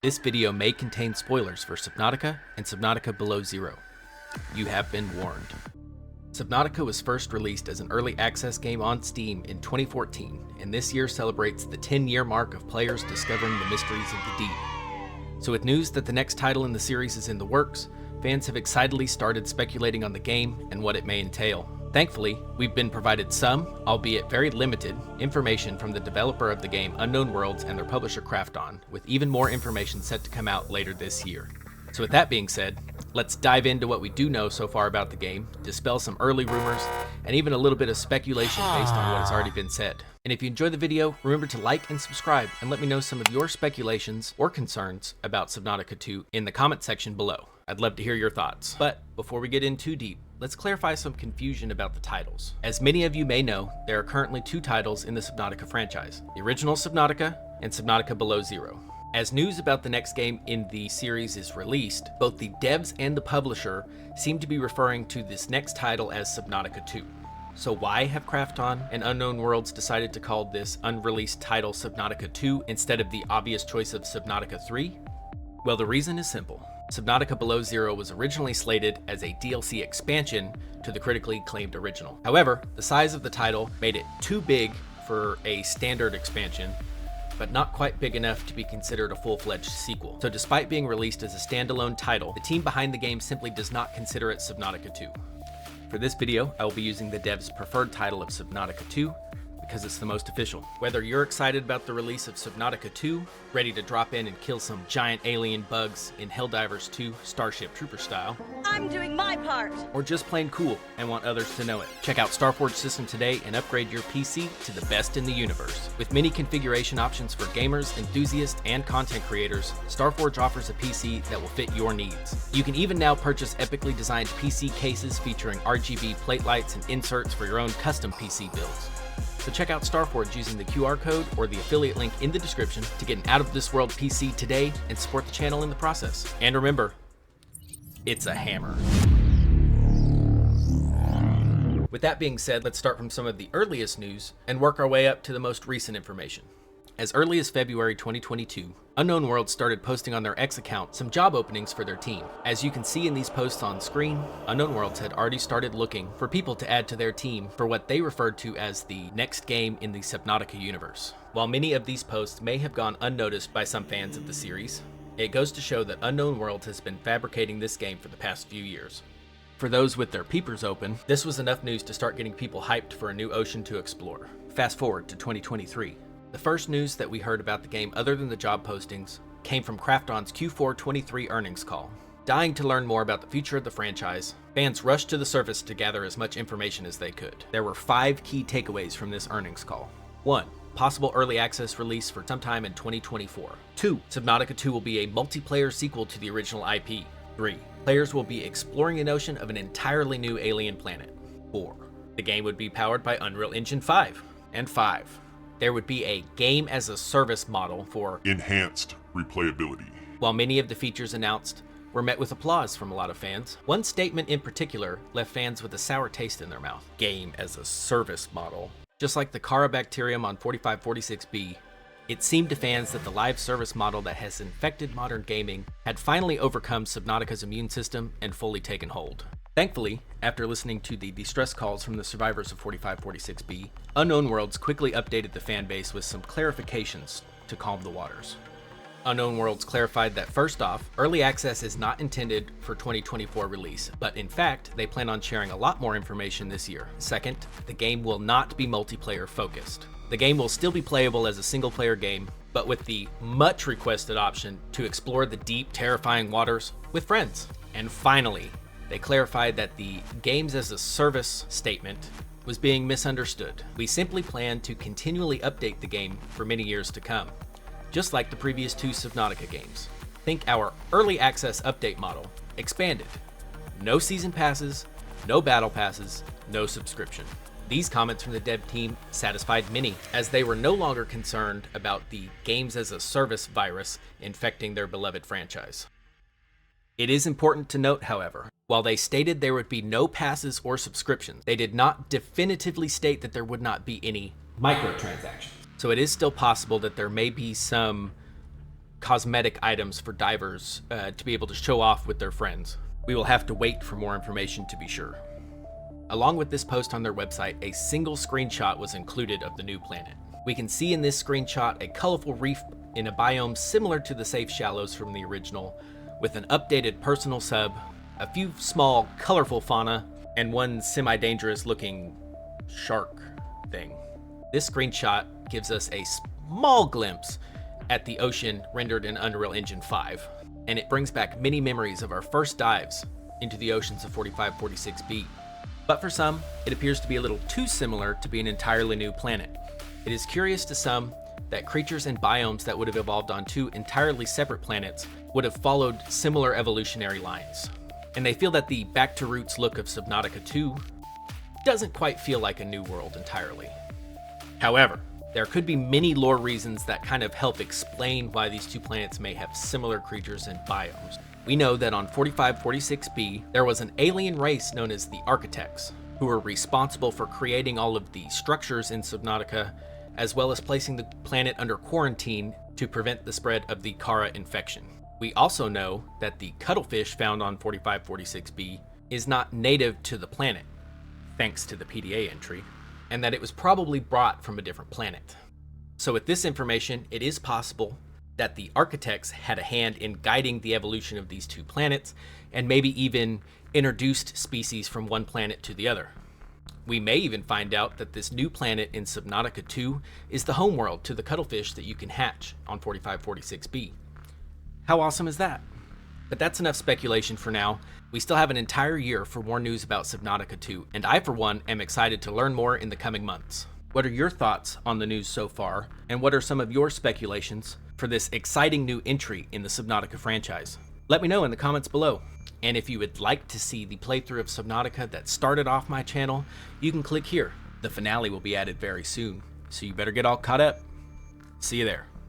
This video may contain spoilers for Subnautica and Subnautica Below Zero. You have been warned. Subnautica was first released as an early access game on Steam in 2014, and this year celebrates the 10-year mark of players discovering the mysteries of the deep. So with news that the next title in the series is in the works, fans have excitedly started speculating on the game and what it may entail. Thankfully, we've been provided some, albeit very limited, information from the developer of the game Unknown Worlds and their publisher Krafton, with even more information set to come out later this year. So with that being said, let's dive into what we do know so far about the game, dispel some early rumors, and even a little bit of speculation based on what has already been said. And if you enjoyed the video, remember to like and subscribe, and let me know some of your speculations or concerns about Subnautica 2 in the comment section below. I'd love to hear your thoughts. But before we get in too deep, let's clarify some confusion about the titles. As many of you may know, there are currently two titles in the Subnautica franchise, the original Subnautica and Subnautica Below Zero. As news about the next game in the series is released, both the devs and the publisher seem to be referring to this next title as Subnautica 2. So why have Krafton and Unknown Worlds decided to call this unreleased title Subnautica 2 instead of the obvious choice of Subnautica 3? Well, the reason is simple. Subnautica Below Zero was originally slated as a DLC expansion to the critically acclaimed original. However, the size of the title made it too big for a standard expansion, but not quite big enough to be considered a full-fledged sequel. So despite being released as a standalone title, the team behind the game simply does not consider it Subnautica 2. For this video, I will be using the devs' preferred title of Subnautica 2, because it's the most official. Whether you're excited about the release of Subnautica 2, ready to drop in and kill some giant alien bugs in Helldivers 2 Starship Trooper style, I'm doing my part! Or just plain cool and want others to know it, check out Starforge System today and upgrade your PC to the best in the universe. With many configuration options for gamers, enthusiasts, and content creators, Starforge offers a PC that will fit your needs. You can even now purchase epically designed PC cases featuring RGB plate lights and inserts for your own custom PC builds. So check out Starforge using the QR code or the affiliate link in the description to get an out-of-this-world PC today and support the channel in the process. And remember, it's a hammer. With that being said, let's start from some of the earliest news and work our way up to the most recent information. As early as February 2022, Unknown Worlds started posting on their X account some job openings for their team. As you can see in these posts on screen, Unknown Worlds had already started looking for people to add to their team for what they referred to as the next game in the Subnautica universe. While many of these posts may have gone unnoticed by some fans of the series, it goes to show that Unknown Worlds has been fabricating this game for the past few years. For those with their peepers open, this was enough news to start getting people hyped for a new ocean to explore. Fast forward to 2023. The first news that we heard about the game other than the job postings came from Krafton's Q4 23 earnings call. Dying to learn more about the future of the franchise, fans rushed to the surface to gather as much information as they could. There were 5 key takeaways from this earnings call. 1. Possible early access release for sometime in 2024. 2. Subnautica 2 will be a multiplayer sequel to the original IP. 3. Players will be exploring an ocean of an entirely new alien planet. 4. The game would be powered by Unreal Engine 5. And 5. There would be a game-as-a-service model for enhanced replayability. While many of the features announced were met with applause from a lot of fans, one statement in particular left fans with a sour taste in their mouth. Game-as-a-service model. Just like the Carabacterium on 4546b, it seemed to fans that the live service model that has infected modern gaming had finally overcome Subnautica's immune system and fully taken hold. Thankfully, after listening to the distress calls from the survivors of 4546b, Unknown Worlds quickly updated the fan base with some clarifications to calm the waters. Unknown Worlds clarified that first off, early access is not intended for 2024 release, but in fact, they plan on sharing a lot more information this year. Second, the game will not be multiplayer focused. The game will still be playable as a single-player game, but with the much requested option to explore the deep, terrifying waters with friends. And finally, they clarified that the games-as-a-service statement was being misunderstood. We simply plan to continually update the game for many years to come, just like the previous 2 Subnautica games. Think our early access update model, expanded. No season passes, no battle passes, no subscription. These comments from the dev team satisfied many, as they were no longer concerned about the games-as-a-service virus infecting their beloved franchise. It is important to note, however, while they stated there would be no passes or subscriptions, they did not definitively state that there would not be any microtransactions. So it is still possible that there may be some cosmetic items for divers to be able to show off with their friends. We will have to wait for more information to be sure. Along with this post on their website, a single screenshot was included of the new planet. We can see in this screenshot a colorful reef in a biome similar to the safe shallows from the original, with an updated personal sub, a few small colorful fauna, and one semi-dangerous looking shark thing. This screenshot gives us a small glimpse at the ocean rendered in Unreal Engine 5, and it brings back many memories of our first dives into the oceans of 4546b. But for some, it appears to be a little too similar to be an entirely new planet. It is curious to some that creatures and biomes that would have evolved on two entirely separate planets would have followed similar evolutionary lines. And they feel that the back to roots look of Subnautica 2 doesn't quite feel like a new world entirely. However, there could be many lore reasons that kind of help explain why these two planets may have similar creatures and biomes. We know that on 4546b, there was an alien race known as the Architects, who were responsible for creating all of the structures in Subnautica, as well as placing the planet under quarantine to prevent the spread of the Kara infection. We also know that the cuttlefish found on 4546b is not native to the planet, thanks to the PDA entry, and that it was probably brought from a different planet. So with this information, it is possible that the Architects had a hand in guiding the evolution of these two planets, and maybe even introduced species from one planet to the other. We may even find out that this new planet in Subnautica 2 is the homeworld to the cuttlefish that you can hatch on 4546b. How awesome is that? But that's enough speculation for now. We still have an entire year for more news about Subnautica 2, and I for one am excited to learn more in the coming months. What are your thoughts on the news so far, and what are some of your speculations for this exciting new entry in the Subnautica franchise? Let me know in the comments below. And if you would like to see the playthrough of Subnautica that started off my channel, you can click here. The finale will be added very soon, so you better get all caught up. See you there.